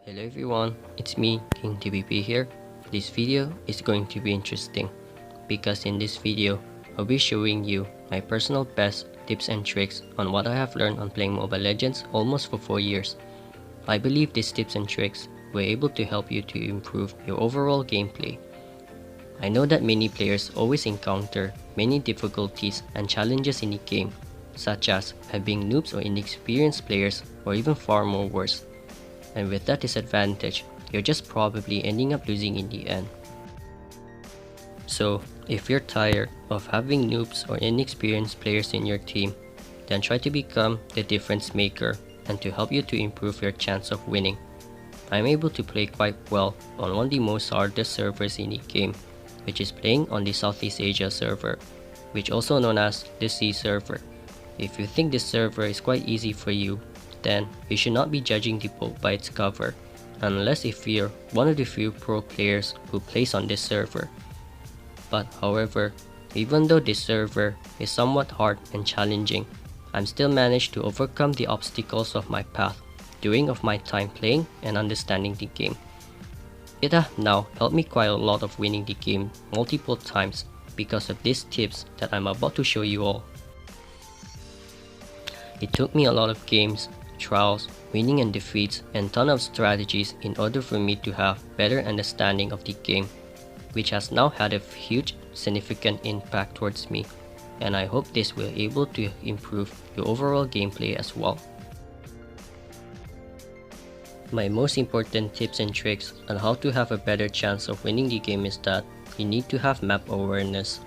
Hello everyone, it's me, King TBP here. This video is going to be interesting because in this video, I'll be showing you my personal best tips and tricks on what I have learned on playing Mobile Legends almost for 4 years. I believe these tips and tricks were able to help you to improve your overall gameplay. I know that many players always encounter many difficulties and challenges in the game, such as having noobs or inexperienced players or even far more worse. And with that disadvantage, you're just probably ending up losing in the end. So, if you're tired of having noobs or inexperienced players in your team, then try to become the difference maker and to help you to improve your chance of winning. I'm able to play quite well on one of the most hardest servers in the game, which is playing on the Southeast Asia server, which also known as the C server. If you think this server is quite easy for you, then you should not be judging the book by its cover, unless if you're one of the few pro players who plays on this server. But however, even though this server is somewhat hard and challenging, I'm still managed to overcome the obstacles of my path during of my time playing and understanding the game. It has now helped me quite a lot of winning the game multiple times because of these tips that I'm about to show you all. It took me a lot of games, trials, winning and defeats, and ton of strategies in order for me to have better understanding of the game, which has now had a huge significant impact towards me, and I hope this will be able to improve your overall gameplay as well. My most important tips and tricks on how to have a better chance of winning the game is that you need to have map awareness.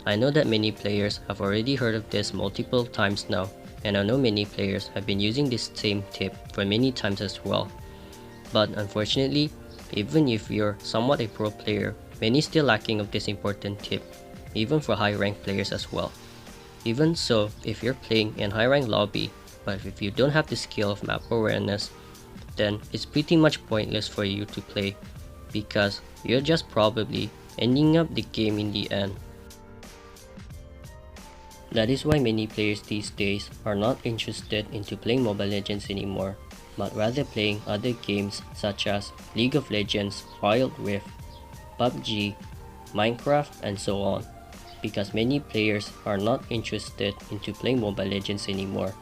I know that many players have already heard of this multiple times now, and I know many players have been using this same tip for many times as well. But unfortunately, even if you're somewhat a pro player, many still lacking of this important tip, even for high rank players as well. Even so, if you're playing in high rank lobby, but if you don't have the skill of map awareness, then it's pretty much pointless for you to play, because you're just probably ending up the game in the end. That is why many players these days are not interested into playing Mobile Legends anymore, but rather playing other games such as League of Legends, Wild Rift, PUBG, Minecraft, and so on, because many players are not interested into playing Mobile Legends anymore.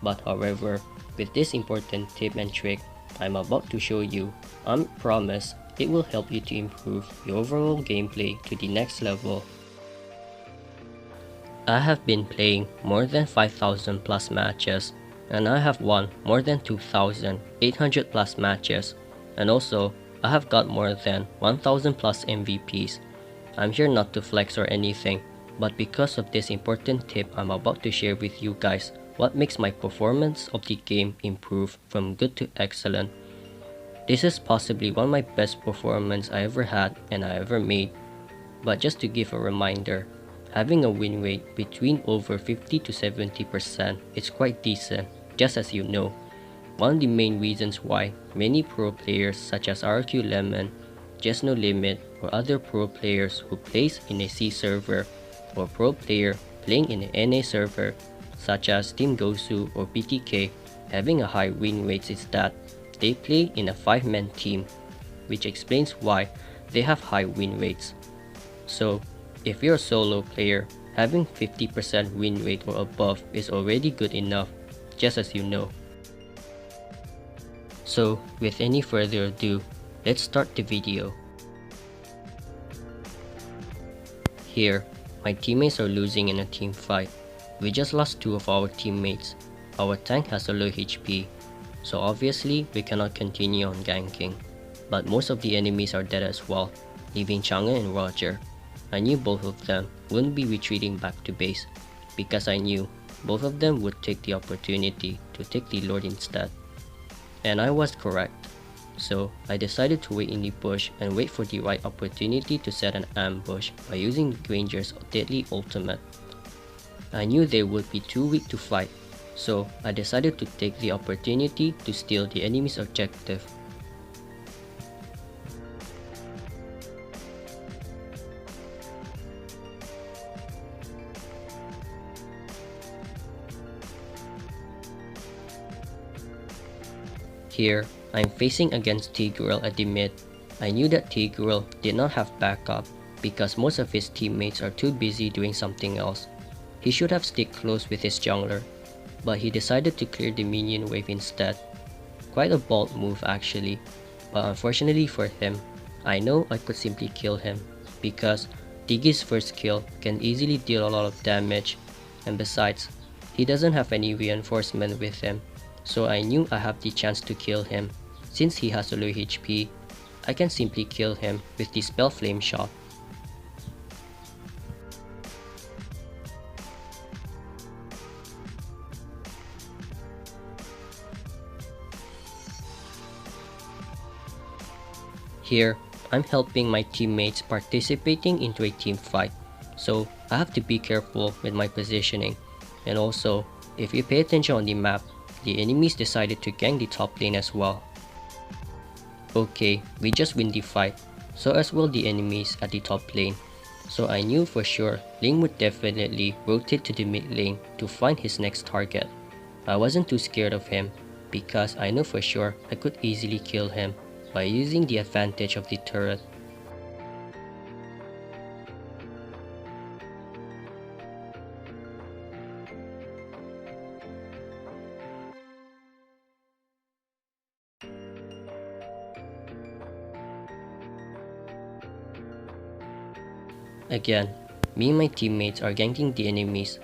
But however, with this important tip and trick I'm about to show you, I promise it will help you to improve your overall gameplay to the next level. I have been playing more than 5,000 plus matches, and I have won more than 2,800 plus matches, and also I have got more than 1,000 plus MVPs. I'm here not to flex or anything, but because of this important tip I'm about to share with you guys what makes my performance of the game improve from good to excellent. This is possibly one of my best performances I ever had and I ever made, but just to give a reminder, having a win rate between over 50 to 70% is quite decent, just as you know. One of the main reasons why many pro players such as RQ Lemon, Just No Limit, or other pro players who plays in a C server, or pro player playing in an NA server such as Team Gosu or PTK having a high win rates is that they play in a 5-man team, which explains why they have high win rates. So, if you're a solo player, having 50% win rate or above is already good enough, just as you know. So, with any further ado, let's start the video. Here, my teammates are losing in a team fight. We just lost 2 of our teammates. Our tank has a low HP, so obviously we cannot continue on ganking. But most of the enemies are dead as well, leaving Chang'e and Roger. I knew both of them wouldn't be retreating back to base, because I knew both of them would take the opportunity to take the Lord instead. And I was correct. So I decided to wait in the bush and wait for the right opportunity to set an ambush by using the Granger's deadly ultimate. I knew they would be too weak to fight, so I decided to take the opportunity to steal the enemy's objective. Here, I'm facing against T-Girl at the mid. I knew that T-Girl did not have backup because most of his teammates are too busy doing something else. He should have stick close with his jungler, but he decided to clear the minion wave instead. Quite a bold move actually, but unfortunately for him, I know I could simply kill him because Tiggy's first kill can easily deal a lot of damage, and besides, he doesn't have any reinforcement with him, so I knew I have the chance to kill him. Since he has a low HP, I can simply kill him with the spell flame shot. Here, I'm helping my teammates participating into a team fight, so I have to be careful with my positioning. And also, if you pay attention on the map, the enemies decided to gank the top lane as well. Okay, we just win the fight, so as will the enemies at the top lane. So I knew for sure Ling would definitely rotate to the mid lane to find his next target. I wasn't too scared of him, because I know for sure I could easily kill him by using the advantage of the turret. Again, me and my teammates are ganking the enemies,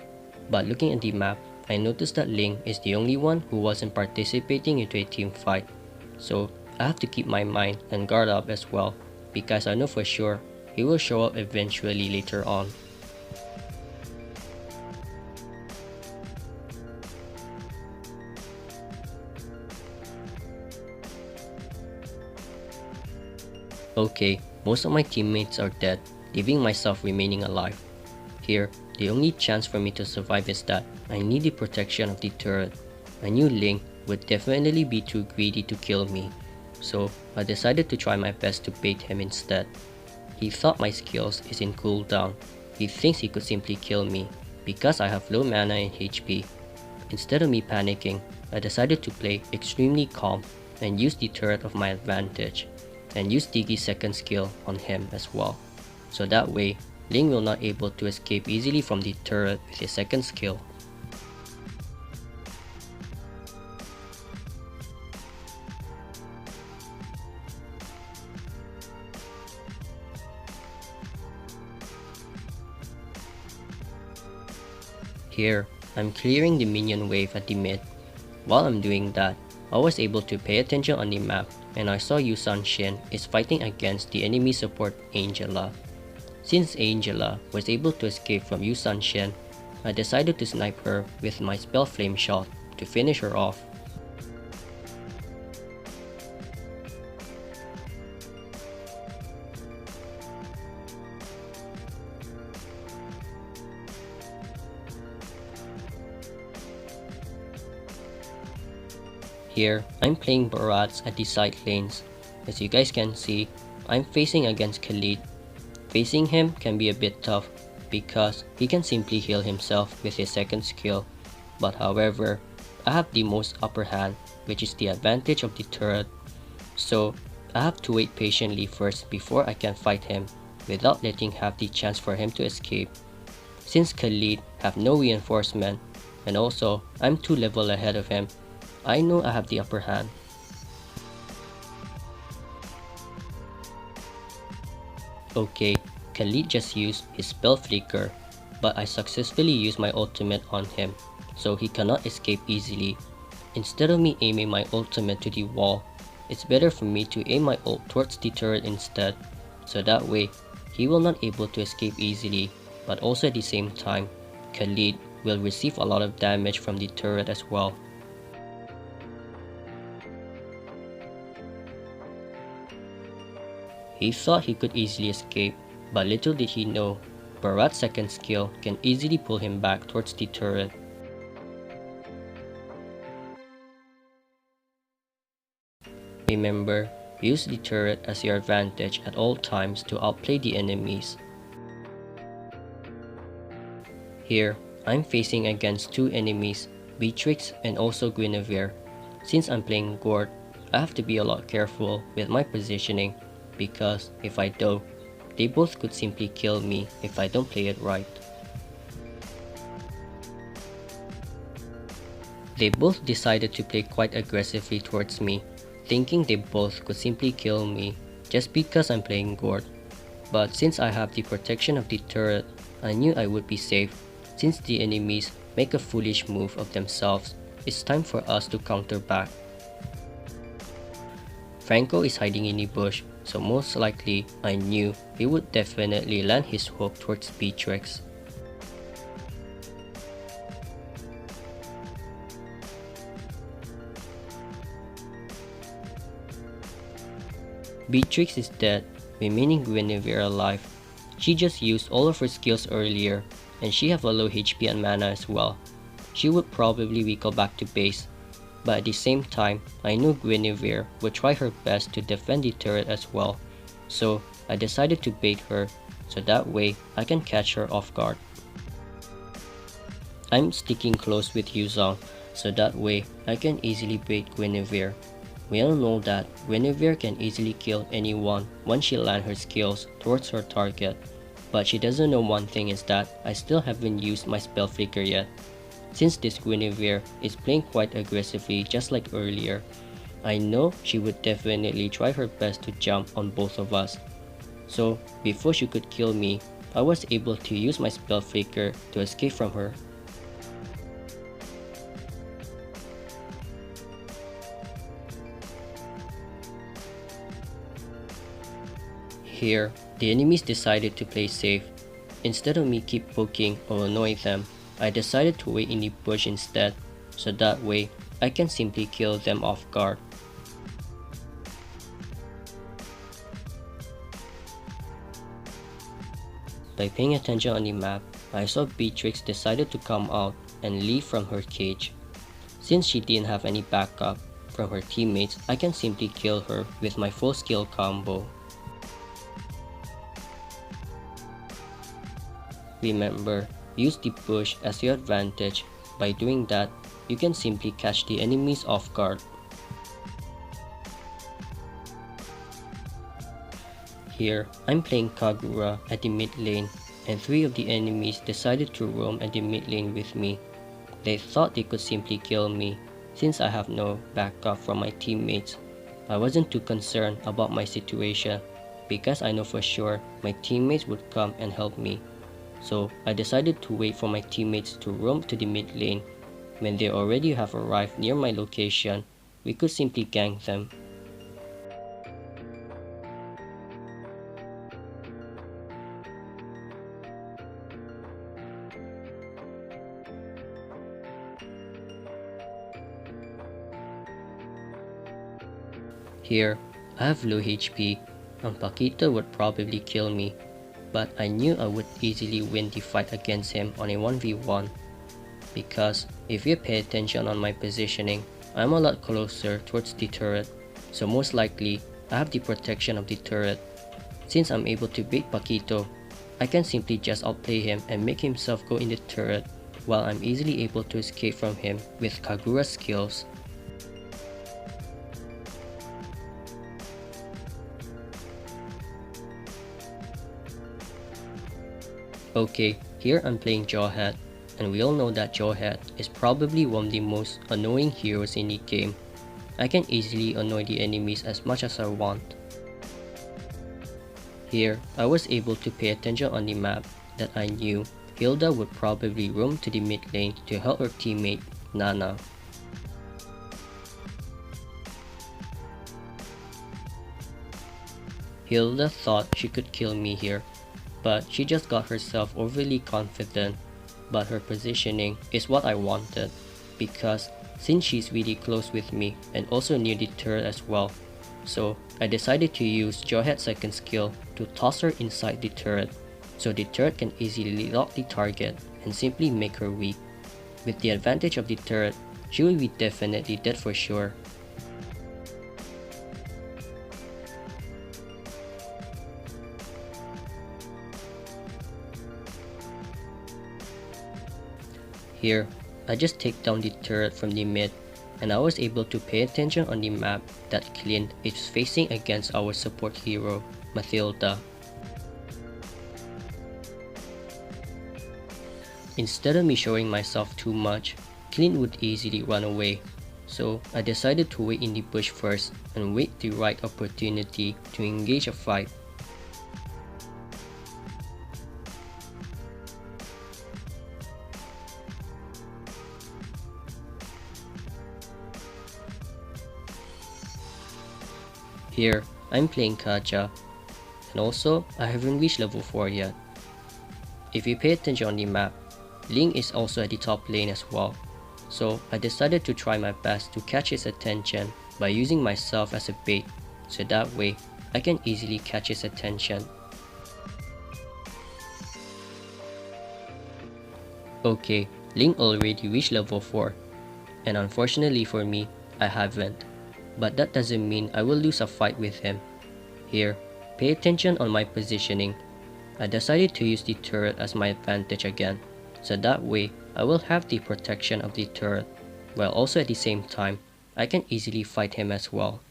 but looking at the map, I noticed that Ling is the only one who wasn't participating into a team fight, so I have to keep my mind and guard up as well, because I know for sure he will show up eventually later on. Okay, most of my teammates are dead, leaving myself remaining alive. Here, the only chance for me to survive is that I need the protection of the turret. I knew Ling would definitely be too greedy to kill me, so I decided to try my best to bait him instead. He thought my skills is in cooldown. He thinks he could simply kill me because I have low mana and HP. Instead of me panicking, I decided to play extremely calm and use the turret of my advantage, and use Tiggy's second skill on him as well. So that way, Ling will not able to escape easily from the turret with his second skill. Here, I'm clearing the minion wave at the mid. While I'm doing that, I was able to pay attention on the map and I saw Yusan Shin is fighting against the enemy support Angela. Since Angela was able to escape from Yusan Shin, I decided to snipe her with my spell flame shot to finish her off. Here, I'm playing Barats at the side lanes. As you guys can see, I'm facing against Khalid. Facing him can be a bit tough because he can simply heal himself with his second skill. But however, I have the most upper hand, which is the advantage of the turret. So I have to wait patiently first before I can fight him without letting have the chance for him to escape. Since Khalid have no reinforcement and also I'm 2 level ahead of him, I know I have the upper hand. Okay, Khalid just used his spell flicker, but I successfully used my ultimate on him, so he cannot escape easily. Instead of me aiming my ultimate to the wall, it's better for me to aim my ult towards the turret instead, so that way, he will not able to escape easily, but also at the same time, Khalid will receive a lot of damage from the turret as well. He thought he could easily escape, but little did he know, Barat's second skill can easily pull him back towards the turret. Remember, use the turret as your advantage at all times to outplay the enemies. Here, I'm facing against 2 enemies, Beatrix and also Guinevere. Since I'm playing Gord, I have to be a lot careful with my positioning because if I don't, they both could simply kill me if I don't play it right. They both decided to play quite aggressively towards me, thinking they both could simply kill me just because I'm playing Gord. But since I have the protection of the turret, I knew I would be safe. Since the enemies make a foolish move of themselves, it's time for us to counter back. Franco is hiding in the bush, so most likely I knew he would definitely land his hook towards Beatrix. Beatrix is dead, remaining Guinevere alive. She just used all of her skills earlier, and she have a low HP and mana as well. She would probably recall back to base, but at the same time, I knew Guinevere would try her best to defend the turret as well, so I decided to bait her, so that way I can catch her off guard. I'm sticking close with Yuzong, so that way I can easily bait Guinevere. We all know that Guinevere can easily kill anyone once she lands her skills towards her target, but she doesn't know one thing is that I still haven't used my spell flicker yet. Since this Guinevere is playing quite aggressively just like earlier, I know she would definitely try her best to jump on both of us. So before she could kill me, I was able to use my spell flicker to escape from her. Here, the enemies decided to play safe. Instead of me keep poking or annoy them, I decided to wait in the bush instead, so that way I can simply kill them off guard. By paying attention on the map, I saw Beatrix decided to come out and leave from her cage. Since she didn't have any backup from her teammates, I can simply kill her with my full skill combo. Remember, use the push as your advantage. By doing that, you can simply catch the enemies off guard. Here, I'm playing Kagura at the mid lane, and 3 of the enemies decided to roam at the mid lane with me. They thought they could simply kill me, since I have no backup from my teammates. I wasn't too concerned about my situation, because I know for sure my teammates would come and help me. So I decided to wait for my teammates to roam to the mid lane. When they already have arrived near my location, we could simply gank them. Here, I have low HP, and Paquito would probably kill me, but I knew I would easily win the fight against him on a 1v1. Because if you pay attention on my positioning, I'm a lot closer towards the turret, so most likely I have the protection of the turret. Since I'm able to bait Paquito, I can simply just outplay him and make himself go in the turret, while I'm easily able to escape from him with Kagura's skills. Okay, here I'm playing Jawhead, and we all know that Jawhead is probably one of the most annoying heroes in the game. I can easily annoy the enemies as much as I want. Here, I was able to pay attention on the map that I knew Hilda would probably roam to the mid lane to help her teammate, Nana. Hilda thought she could kill me here, but she just got herself overly confident. But her positioning is what I wanted, because since she's really close with me and also near the turret as well, so I decided to use Jawhead's second skill to toss her inside the turret, so the turret can easily lock the target and simply make her weak. With the advantage of the turret, she will be definitely dead for sure. Here, I just take down the turret from the mid. and I was able to pay attention on the map that Clint is facing against our support hero, Mathilda. Instead of me showing myself too much, Clint would easily run away, so I decided to wait in the bush first and wait the right opportunity to engage a fight. Here, I'm playing Kaja, and also I haven't reached level 4 yet. If you pay attention on the map, Ling is also at the top lane as well, so I decided to try my best to catch his attention by using myself as a bait, so that way I can easily catch his attention. Okay, Ling already reached level 4, and unfortunately for me, I haven't. But that doesn't mean I will lose a fight with him. Here, pay attention on my positioning. I decided to use the turret as my advantage again, so that way I will have the protection of the turret, while also at the same time, I can easily fight him as well.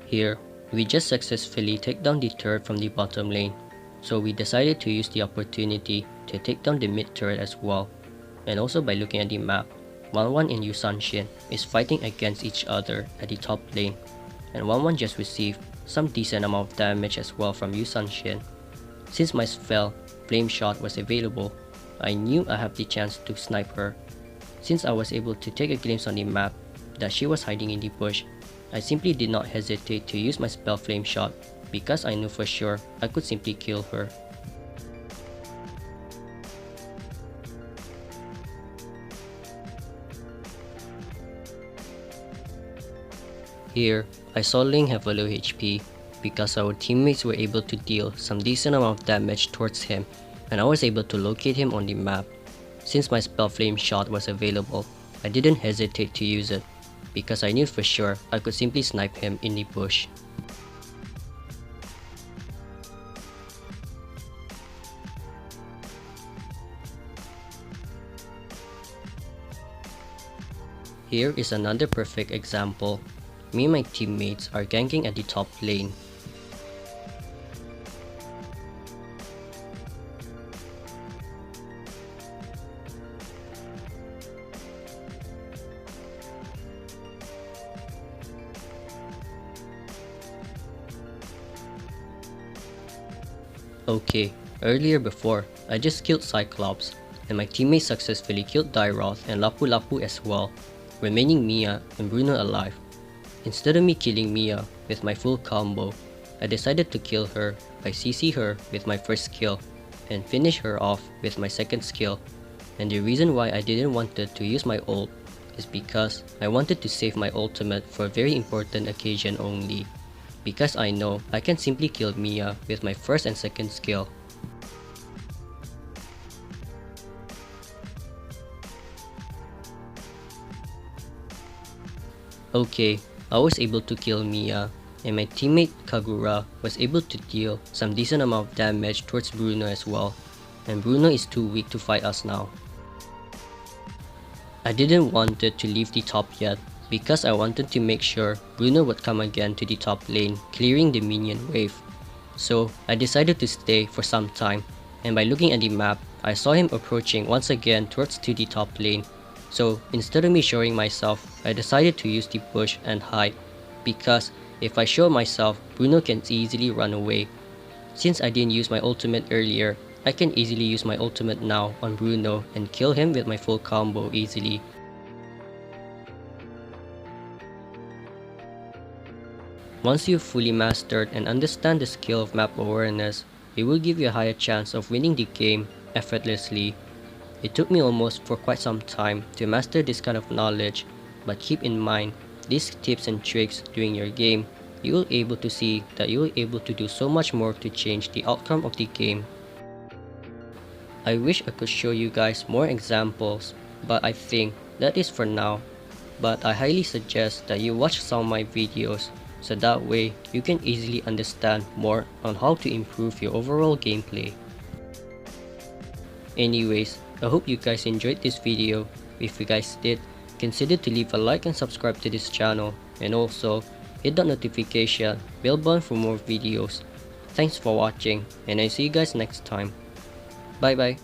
Here, we just successfully take down the turret from the bottom lane, so we decided to use the opportunity to take down the mid turret as well. And also by looking at the map, Wanwan and Yusanshin is fighting against each other at the top lane, and Wanwan just received some decent amount of damage as well from Yusanshin. Since my spell, Flame Shot, was available, I knew I have the chance to snipe her. Since I was able to take a glimpse on the map that she was hiding in the bush, I simply did not hesitate to use my spell Flame Shot because I knew for sure I could simply kill her. Here, I saw Ling have a low HP because our teammates were able to deal some decent amount of damage towards him, and I was able to locate him on the map. Since my spell Flame Shot was available, I didn't hesitate to use it because I knew for sure I could simply snipe him in the bush. Here is another perfect example. Me and my teammates are ganking at the top lane. Okay, earlier before, I just killed Cyclops, and my teammates successfully killed Dairoth and Lapu Lapu as well, remaining Mia and Bruno alive. Instead of me killing Mia with my full combo, I decided to kill her by CC her with my first skill and finish her off with my second skill. And the reason why I didn't want to use my ult is because I wanted to save my ultimate for a very important occasion only, because I know I can simply kill Mia with my first and second skill. Okay, I was able to kill Mia, and my teammate Kagura was able to deal some decent amount of damage towards Bruno as well, and Bruno is too weak to fight us now. I didn't want it to leave the top yet, because I wanted to make sure Bruno would come again to the top lane, clearing the minion wave. So I decided to stay for some time, and by looking at the map, I saw him approaching once again towards to the top lane. So instead of me showing myself, I decided to use the bush and hide, because if I show myself, Bruno can easily run away. Since I didn't use my ultimate earlier, I can easily use my ultimate now on Bruno and kill him with my full combo easily. Once you've fully mastered and understand the skill of map awareness, it will give you a higher chance of winning the game effortlessly. It took me almost for quite some time to master this kind of knowledge, but keep in mind, these tips and tricks during your game, you will able to see that you will able to do so much more to change the outcome of the game. I wish I could show you guys more examples, but I think that is for now. But I highly suggest that you watch some of my videos so that way you can easily understand more on how to improve your overall gameplay. Anyways, I hope you guys enjoyed this video. If you guys did, consider to leave a like and subscribe to this channel, and also hit the notification bell button for more videos. Thanks for watching, and I see you guys next time. Bye bye.